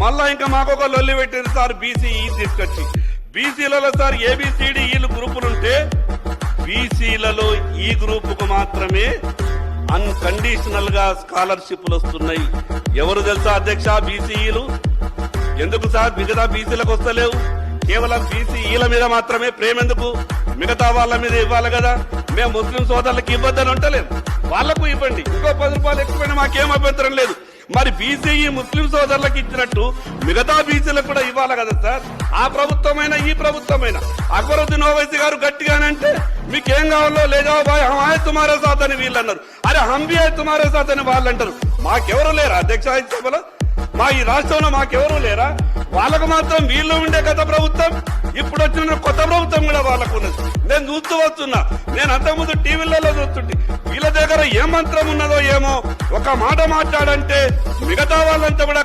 మళ్ళా ఇంకా మాకు ఒక లొల్లి పెట్టింది సార్ బీసీఈ తీసుకొచ్చి. బీసీలలో సార్ ఏబిసిడిఈలు గ్రూపులుంటే బీసీలలో ఈ గ్రూపుకు మాత్రమే అన్కండిషనల్ గా స్కాలర్షిప్లు వస్తున్నాయి. ఎవరు తెలుసా అధ్యక్ష బీసీఈలు? ఎందుకు సార్ మిగతా బీసీలకు వస్తలేవు? కేవలం బీసీఈల మీద మాత్రమే ప్రేమ ఎందుకు? మిగతా వాళ్ళ మీద ఇవ్వాలి కదా. మేము ముస్లిం సోదరులకు ఇవ్వద్దని అంటలేము, వాళ్లకు ఇవ్వండి, ఇంకో 10 రూపాయలు ఎక్కువైనా మాకేం అభ్యంతరం లేదు. మరి బీసీఈ ముస్లిం సోదరులకు ఇచ్చినట్టు మిగతా బీసీలకు కూడా ఇవ్వాలి కదా సార్. ఆ ప్రభుత్వమైనా ఈ ప్రభుత్వమైనా అక్బరుద్దీన్ ఓవైసీ గారు గట్టిగానంటే మీకేం కావాలో లేదా బాయ్ హమాయ్ తుమారే సాత్ అని వీళ్ళు అన్నారు. అరే హంబీ హై తుమారే సాత్ అని వాళ్ళు అంటారు. మాకెవరు లేరా అధ్యక్ష సభలో? మా ఈ రాష్ట్రంలో మాకెవరు లేరా? వాళ్ళకు మాత్రం వీళ్ళు ఉండే గత ప్రభుత్వం, ఇప్పుడు వచ్చిన కొత్త ప్రభుత్వం కూడా వాళ్ళకు ఉన్నది. నేను చూస్తూ వస్తున్నా, నేను అంతకుముందు టీవీలలో చూస్తుంటే వీళ్ళ దగ్గర ఏ మంత్రం ఉన్నదో ఏమో, ఒక మాట మాట్లాడంటే మిగతా వాళ్ళంతా కూడా